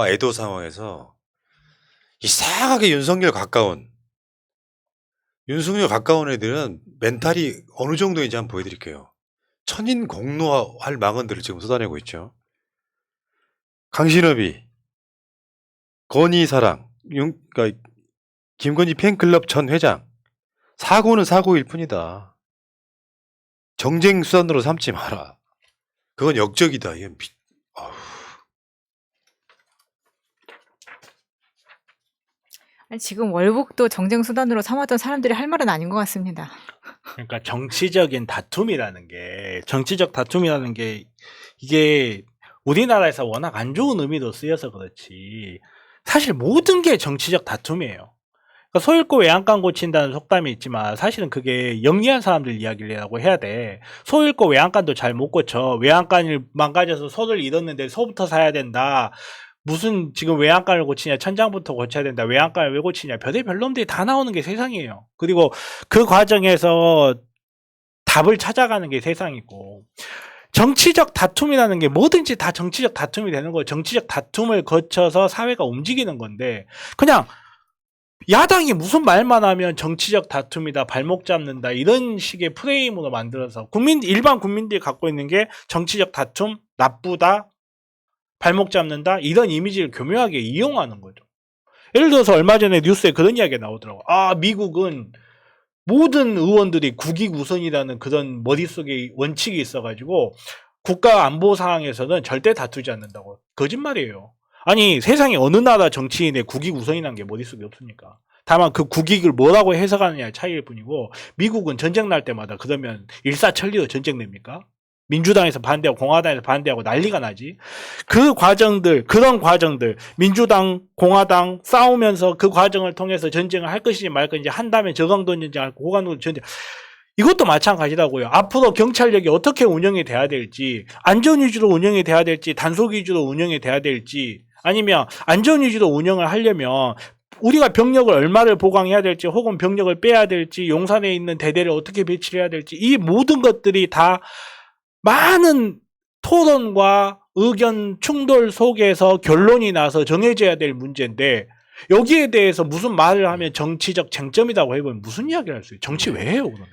애도 상황에서 이상하게 윤석열 가까운 애들은 멘탈이 어느 정도인지 한번 보여드릴게요. 천인공노할 망언들을 지금 쏟아내고 있죠. 강신업이, 건희사랑, 그러니까 김건희 팬클럽 전 회장, 사고는 사고일 뿐이다. 정쟁 수단으로 삼지 마라. 그건 역적이다. 이건 아니, 지금 월북도 정쟁 수단으로 삼았던 사람들이 할 말은 아닌 것 같습니다. 그러니까 정치적 다툼이라는 게 이게 우리나라에서 워낙 안 좋은 의미로 쓰여서 그렇지 사실 모든 게 정치적 다툼이에요. 그러니까 소 잃고 외양간 고친다는 속담이 있지만 사실은 그게 영리한 사람들 이야기라고 해야 돼. 소 잃고 외양간도 잘 못 고쳐. 외양간이 망가져서 소를 잃었는데 소부터 사야 된다. 무슨 지금 외양간을 고치냐, 천장부터 고쳐야 된다, 외양간을 왜 고치냐, 별의별 놈들이 다 나오는 게 세상이에요. 그리고 그 과정에서 답을 찾아가는 게 세상이고, 정치적 다툼이라는 게 뭐든지 다 정치적 다툼이 되는 거예요. 정치적 다툼을 거쳐서 사회가 움직이는 건데, 그냥 야당이 무슨 말만 하면 정치적 다툼이다, 발목 잡는다, 이런 식의 프레임으로 만들어서 일반 국민들이 갖고 있는 게 정치적 다툼, 나쁘다, 발목 잡는다, 이런 이미지를 교묘하게 이용하는 거죠. 예를 들어서 얼마 전에 뉴스에 그런 이야기가 나오더라고요. 미국은 모든 의원들이 국익 우선이라는 그런 머릿속에 원칙이 있어가지고 국가 안보 상황에서는 절대 다투지 않는다고. 거짓말이에요. 아니, 세상에 어느 나라 정치인의 국익 우선이라는 게 머릿속에 없으니까. 다만 그 국익을 뭐라고 해석하느냐의 차이일 뿐이고, 미국은 전쟁 날 때마다 그러면 일사천리로 전쟁 냅니까? 민주당에서 반대하고 공화당에서 반대하고 난리가 나지. 그런 과정들, 민주당, 공화당 싸우면서 그 과정을 통해서 전쟁을 할 것인지 말 것인지 한다면 저강도 전쟁, 고강도 전쟁. 이것도 마찬가지라고요. 앞으로 경찰력이 어떻게 운영이 돼야 될지, 안전 위주로 운영이 돼야 될지, 단속 위주로 운영이 돼야 될지, 아니면 안전 위주로 운영을 하려면 우리가 병력을 얼마를 보강해야 될지, 혹은 병력을 빼야 될지, 용산에 있는 대대를 어떻게 배치를 해야 될지, 이 모든 것들이 다 많은 토론과 의견 충돌 속에서 결론이 나서 정해져야 될 문제인데, 여기에 대해서 무슨 말을 하면 정치적 쟁점이라고 해보면 무슨 이야기를 할 수 있어요? 정치 왜 해요, 그러면?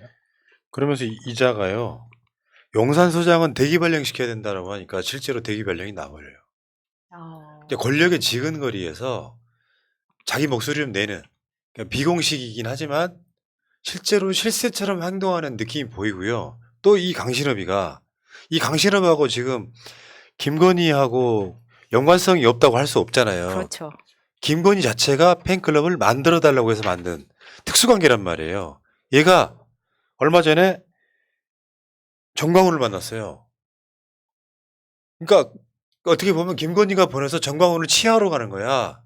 그러면서 이자가요, 용산소장은 대기 발령 시켜야 된다라고 하니까 실제로 대기 발령이 나버려요. 권력의 지근거리에서 자기 목소리를 내는, 그러니까 비공식이긴 하지만 실제로 실세처럼 행동하는 느낌이 보이고요. 또 이 강신업하고 지금 김건희하고 연관성이 없다고 할 수 없잖아요. 그렇죠. 김건희 자체가 팬클럽을 만들어 달라고 해서 만든 특수관계란 말이에요. 얘가 얼마 전에 정광훈을 만났어요. 그러니까 어떻게 보면 김건희가 보내서 정광훈을 치하러 가는 거야.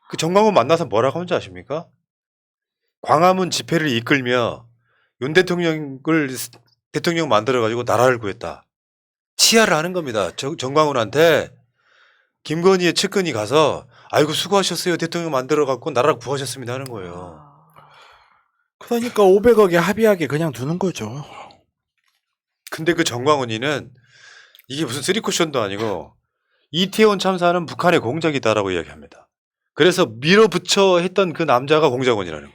그 정광훈 만나서 뭐라고 하는지 아십니까? 광화문 집회를 이끌며 윤 대통령 만들어가지고 나라를 구했다. 치하를 하는 겁니다. 정광훈한테 김건희의 측근이 가서 아이고 수고하셨어요. 대통령 만들어갖고 나라를 구하셨습니다 하는 거예요. 그러니까 500억에 합의하게 그냥 두는 거죠. 근데 그 정광훈이는 이게 무슨 쓰리쿠션도 아니고 이태원 참사는 북한의 공작이다라고 이야기합니다. 그래서 밀어붙여 했던 그 남자가 공작원이라는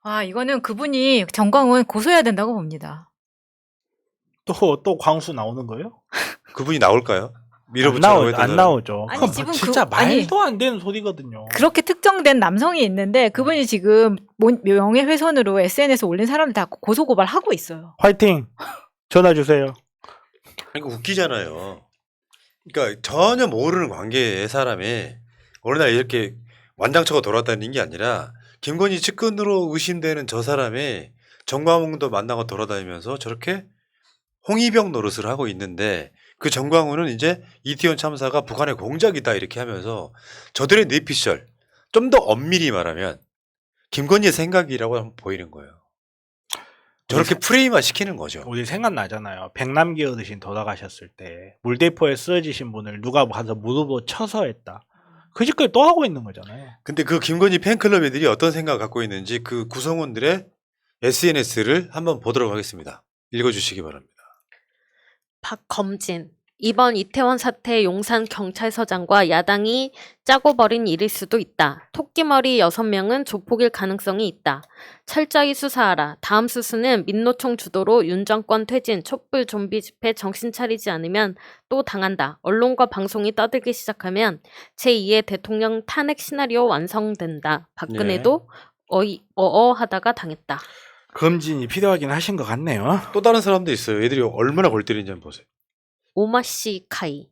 거예요. 이거는 그분이 정광훈 고소해야 된다고 봅니다. 또 광수 나오는 거예요? 그분이 나올까요? 안 나오죠. 아니, 지금 진짜 말도 안 되는 소리거든요. 그렇게 특정된 남성이 있는데 그분이 지금 명예훼손으로 SNS에 올린 사람들 다 고소고발하고 있어요. 화이팅! 전화 주세요. 그러니까 웃기잖아요. 그러니까 전혀 모르는 관계의 사람이 어느 날 이렇게 완장처가 돌아다니는 게 아니라 김건희 측근으로 의심되는 저 사람이 정광훈도 만나고 돌아다니면서 저렇게 홍위병 노릇을 하고 있는데, 그 정광훈은 이제 이태원 참사가 북한의 공작이다 이렇게 하면서 저들의 뇌피셜, 좀 더 엄밀히 말하면 김건희의 생각이라고 보이는 거예요. 저렇게 프레임화 시키는 거죠. 우리 생각나잖아요. 백남기 어르신 돌아가셨을 때 물대포에 쓰러지신 분을 누가 가서 무릎으로 쳐서 했다. 그 짓걸 또 하고 있는 거잖아요. 근데 그 김건희 팬클럽 애들이 어떤 생각을 갖고 있는지 그 구성원들의 SNS를 한번 보도록 하겠습니다. 읽어주시기 바랍니다. 박검진, 이번 이태원 사태 용산 경찰서장과 야당이 짜고 벌인 일일 수도 있다. 토끼머리 6명은 조폭일 가능성이 있다. 철저히 수사하라. 다음 수수는 민노총 주도로 윤 정권 퇴진, 촛불 좀비 집회 정신 차리지 않으면 또 당한다. 언론과 방송이 떠들기 시작하면 제2의 대통령 탄핵 시나리오 완성된다. 박근혜도 어어하다가 당했다. 검진이 필요하긴 하신 것 같네요. 또 다른 사람도 있어요. 애들이 얼마나 골 때리는지 한번 보세요. 오마씨 카이.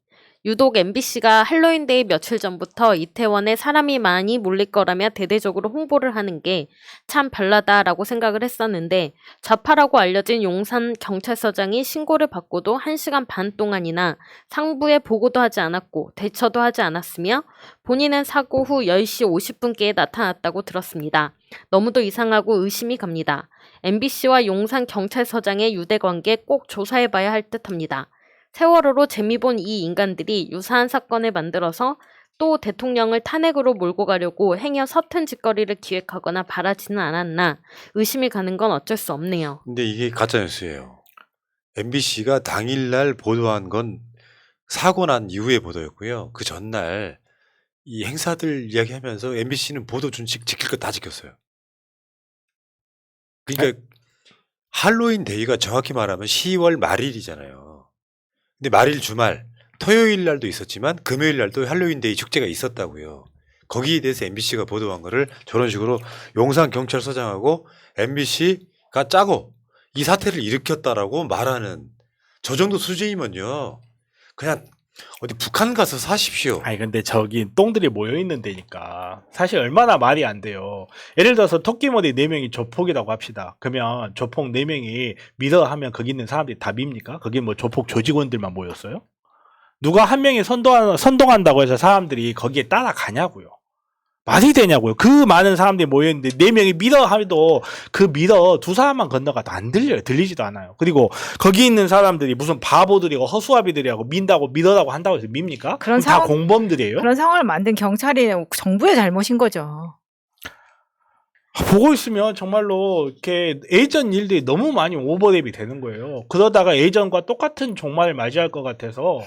유독 MBC가 할로윈데이 며칠 전부터 이태원에 사람이 많이 몰릴 거라며 대대적으로 홍보를 하는 게 참 별나다라고 생각을 했었는데 좌파라고 알려진 용산 경찰서장이 신고를 받고도 1시간 반 동안이나 상부에 보고도 하지 않았고 대처도 하지 않았으며 본인은 사고 후 10시 50분께에 나타났다고 들었습니다. 너무도 이상하고 의심이 갑니다. MBC와 용산 경찰서장의 유대관계 꼭 조사해봐야 할 듯합니다. 세월호로 재미 본 이 인간들이 유사한 사건을 만들어서 또 대통령을 탄핵으로 몰고 가려고 행여 서툰 짓거리를 기획하거나 바라지는 않았나 의심이 가는 건 어쩔 수 없네요. 근데 이게 가짜뉴스예요. MBC가 당일날 보도한 건 사고 난 이후의 보도였고요. 그 전날 이 행사들 이야기하면서 MBC는 보도 준칙 지킬 거 다 지켰어요. 그러니까 할로윈 데이가 정확히 말하면 10월 말일이잖아요. 근데 말일 주말 토요일 날도 있었지만 금요일 날도 할로윈 데이 축제가 있었다고요. 거기에 대해서 MBC가 보도한 거를 저런 식으로 용산 경찰서장하고 MBC가 짜고 이 사태를 일으켰다라고 말하는 저 정도 수준이면요. 그냥 어디 북한 가서 사십시오. 아니 근데 저기 똥들이 모여있는 데니까 사실 얼마나 말이 안 돼요. 예를 들어서 토끼머리 4명이 조폭이라고 합시다. 그러면 조폭 4명이 믿어 하면 거기 있는 사람들이 다 밉니까? 거기 뭐 조폭 조직원들만 모였어요? 누가 한 명이 선동한다고 해서 사람들이 거기에 따라가냐고요. 말이 되냐고요. 그 많은 사람들이 모여있는데 4명이 믿어 하도 그 믿어 두 사람만 건너가도 안 들려요. 들리지도 않아요. 그리고 거기 있는 사람들이 무슨 바보들이고 허수아비들이라고 민다고 믿어라고 한다고 해서 밉니까? 그런 다 공범들이에요? 그런 상황을 만든 경찰이 정부의 잘못인 거죠. 보고 있으면 정말로 이렇게 예전 일들이 너무 많이 오버랩이 되는 거예요. 그러다가 예전과 똑같은 종말을 맞이할 것 같아서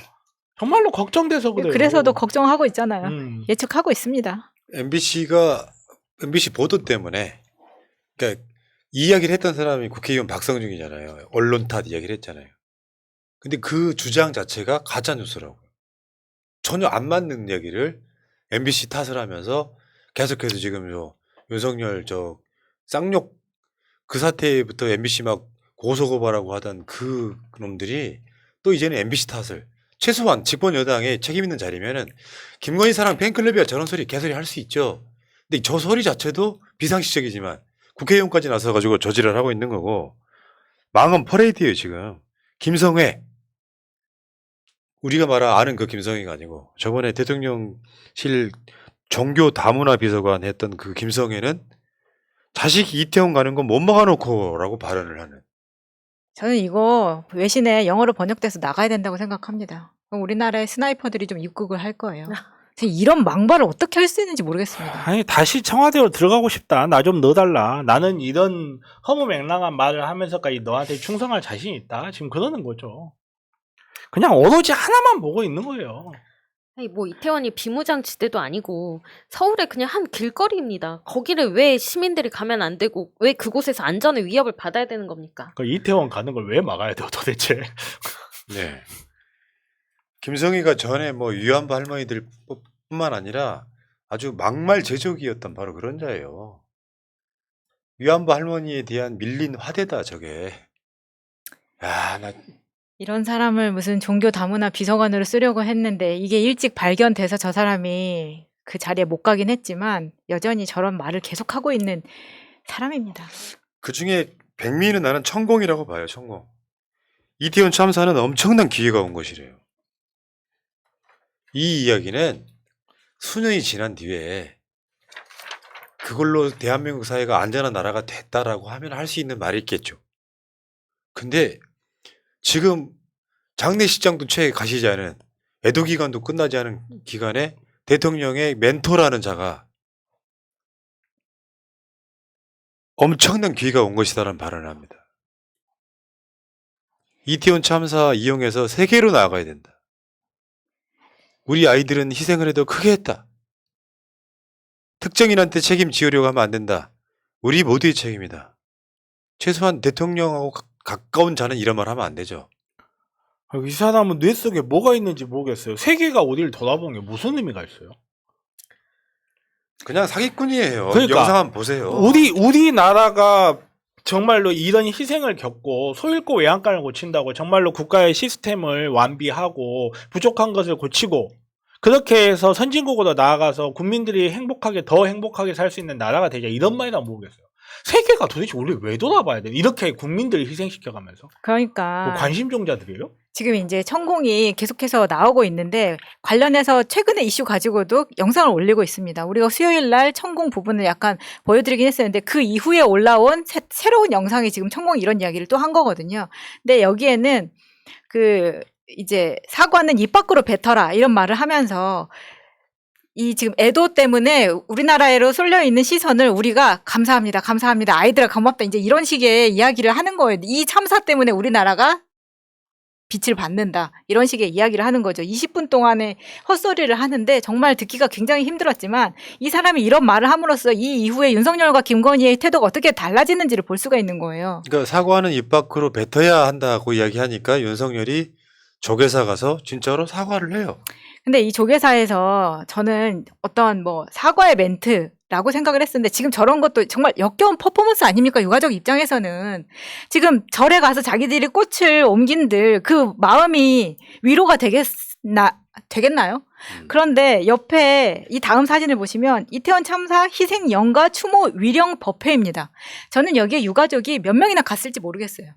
정말로 걱정돼서 그래요. 그래서도 걱정하고 있잖아요. 예측하고 있습니다. MBC 보도 때문에 그러니까 이 이야기를 했던 사람이 국회의원 박성중이잖아요. 언론 탓 이야기를 했잖아요. 근데 그 주장 자체가 가짜 뉴스라고요. 전혀 안 맞는 이야기를 MBC 탓을 하면서 계속해서 지금 윤석열 쌍욕 그 사태부터 MBC 막 고소고발하고 하던 그 놈들이 또 이제는 MBC 탓을 최소한 집권 여당에 책임 있는 자리면은 김건희 사랑 팬클럽이야 저런 소리 개소리 할 수 있죠. 근데 저 소리 자체도 비상식적이지만 국회의원까지 나서가지고 저지를 하고 있는 거고 망언 퍼레이드예요 지금. 김성회 우리가 아는 그 김성회가 아니고 저번에 대통령실 종교 다문화 비서관 했던 그 김성회는 자식이 이태원 가는 건 못 막아놓고라고 발언을 하는. 저는 이거 외신에 영어로 번역돼서 나가야 된다고 생각합니다. 그럼 우리나라의 스나이퍼들이 좀 입국을 할 거예요. 이런 망발을 어떻게 할 수 있는지 모르겠습니다. 아니 다시 청와대로 들어가고 싶다. 나 좀 넣어달라. 나는 이런 허무맹랑한 말을 하면서까지 너한테 충성할 자신이 있다. 지금 그러는 거죠. 그냥 오로지 하나만 보고 있는 거예요. 아니 뭐 이태원이 비무장지대도 아니고 서울의 그냥 한 길거리입니다. 거기를 왜 시민들이 가면 안 되고 왜 그곳에서 안전의 위협을 받아야 되는 겁니까? 그 이태원 가는 걸 왜 막아야 돼요 도대체? 네. 김성희가 전에 위안부 할머니들 뿐만 아니라 아주 막말 제조기였던 바로 그런 자예요. 위안부 할머니에 대한 밀린 화대다 저게. 야, 나 이런 사람을 무슨 종교 다문화 비서관으로 쓰려고 했는데 이게 일찍 발견돼서 저 사람이 그 자리에 못 가긴 했지만 여전히 저런 말을 계속하고 있는 사람입니다. 그중에 백미는 나는 천공이라고 봐요. 천공. 이태원 참사는 엄청난 기회가 온 것이래요. 이 이야기는 수년이 지난 뒤에 그걸로 대한민국 사회가 안전한 나라가 됐다라고 하면 할 수 있는 말이 있겠죠. 근데 지금 장례식장도 채 가시지 않은 애도 기간도 끝나지 않은 기간에 대통령의 멘토라는 자가 엄청난 기회가 온 것이다라는 발언을 합니다. 이태원 참사 이용해서 세계로 나아가야 된다. 우리 아이들은 희생을 해도 크게 했다. 특정인한테 책임지으려고 하면 안 된다. 우리 모두의 책임이다. 최소한 대통령하고 가까운 자는 이런 말 하면 안 되죠. 이 사람은 뇌 속에 뭐가 있는지 모르겠어요. 세계가 어디를 돌아보는 게 무슨 의미가 있어요? 그냥 사기꾼이에요. 그러니까 영상 한번 보세요. 우리나라가 정말로 이런 희생을 겪고 소잃고 외양간을 고친다고 정말로 국가의 시스템을 완비하고 부족한 것을 고치고 그렇게 해서 선진국으로 나아가서 국민들이 더 행복하게 살 수 있는 나라가 되자 이런 말이나 모르겠어요. 세계가 도대체 우리 왜 돌아봐야 돼? 이렇게 국민들을 희생시켜가면서 그러니까 뭐 관심종자들이에요? 지금 이제 천공이 계속해서 나오고 있는데 관련해서 최근의 이슈 가지고도 영상을 올리고 있습니다. 우리가 수요일 날 천공 부분을 약간 보여드리긴 했었는데 그 이후에 올라온 새로운 영상이 지금 천공이 이런 이야기를 또 한 거거든요. 근데 여기에는 그 이제 사과는 입 밖으로 뱉어라 이런 말을 하면서 이 지금 애도 때문에 우리나라로 쏠려 있는 시선을 우리가 감사합니다, 감사합니다, 아이들아 고맙다 이제 이런 식의 이야기를 하는 거예요. 이 참사 때문에 우리나라가 빛을 받는다 이런 식의 이야기를 하는 거죠. 20분 동안의 헛소리를 하는데 정말 듣기가 굉장히 힘들었지만 이 사람이 이런 말을 함으로써 이 이후에 윤석열과 김건희의 태도가 어떻게 달라지는지를 볼 수가 있는 거예요. 그러니까 사과는 입 밖으로 뱉어야 한다고 이야기하니까 윤석열이 조계사 가서 진짜로 사과를 해요. 근데 이 조계사에서 저는 어떤 뭐 사과의 멘트라고 생각을 했었는데 지금 저런 것도 정말 역겨운 퍼포먼스 아닙니까? 유가족 입장에서는 지금 절에 가서 자기들이 꽃을 옮긴들 그 마음이 위로가 되겠나요? 그런데 옆에 이 다음 사진을 보시면 이태원 참사 희생 영가 추모 위령 법회입니다. 저는 여기에 유가족이 몇 명이나 갔을지 모르겠어요.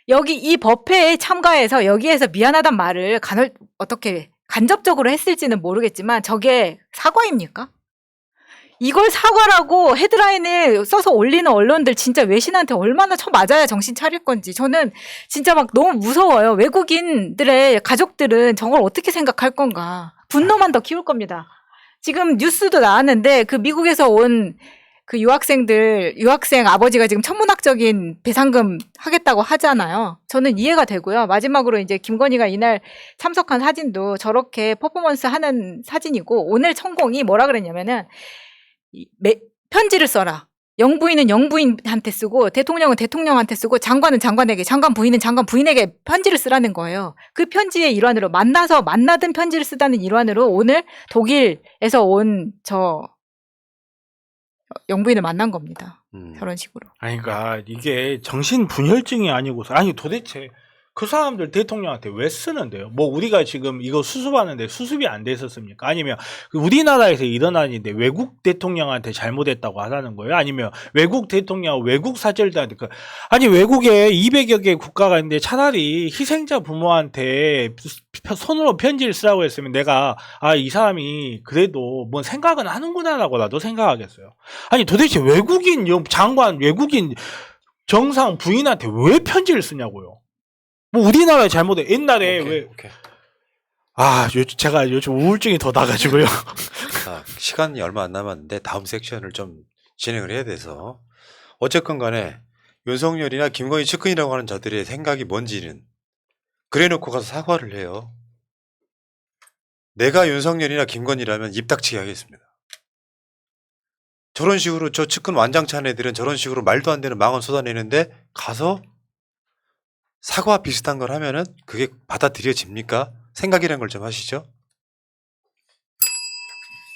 여기 이 법회에 참가해서 여기에서 미안하단 말을 어떻게 간접적으로 했을지는 모르겠지만 저게 사과입니까? 이걸 사과라고 헤드라인에 써서 올리는 언론들 진짜 외신한테 얼마나 쳐맞아야 정신 차릴 건지 저는 진짜 막 너무 무서워요. 외국인들의 가족들은 저걸 어떻게 생각할 건가. 분노만 더 키울 겁니다. 지금 뉴스도 나왔는데 그 미국에서 온 그 유학생 아버지가 지금 천문학적인 배상금 하겠다고 하잖아요. 저는 이해가 되고요. 마지막으로 이제 김건희가 이날 참석한 사진도 저렇게 퍼포먼스 하는 사진이고 오늘 천공이 뭐라 그랬냐면은 편지를 써라. 영부인은 영부인한테 쓰고 대통령은 대통령한테 쓰고 장관은 장관에게 장관 부인은 장관 부인에게 편지를 쓰라는 거예요. 그 편지의 일환으로 만나든 편지를 쓰다는 일환으로 오늘 독일에서 온 영부인을 만난 겁니다. 저런 식으로. 아니, 그러니까 이게 정신분열증이 아니고서 도대체 그 사람들 대통령한테 왜 쓰는데요? 뭐 우리가 지금 이거 수습하는데 수습이 안 돼 있었습니까? 아니면 우리나라에서 일어난 일인데 외국 대통령한테 잘못했다고 하라는 거예요? 아니면 외국 대통령, 외국 사절들한테 아니 외국에 200여 개 국가가 있는데 차라리 희생자 부모한테 손으로 편지를 쓰라고 했으면 내가 이 사람이 그래도 뭔 생각은 하는구나라고라도 생각하겠어요. 아니 도대체 외국인 장관, 외국인 정상 부인한테 왜 편지를 쓰냐고요? 뭐 우리나라의 잘못에 옛날에 오케이. 제가 요즘 우울증이 더 나가지고요. 자, 시간이 얼마 안 남았는데 다음 섹션을 좀 진행을 해야 돼서 어쨌건 간에 윤석열이나 김건희 측근이라고 하는 자들의 생각이 뭔지는 그래놓고 가서 사과를 해요. 내가 윤석열이나 김건희라면 입 닥치게 하겠습니다. 저런 식으로 저 측근 완장찬 애들은 저런 식으로 말도 안 되는 망언 쏟아내는데 가서 사과 비슷한 걸 하면은 그게 받아들여집니까? 생각이라는 걸 좀 하시죠.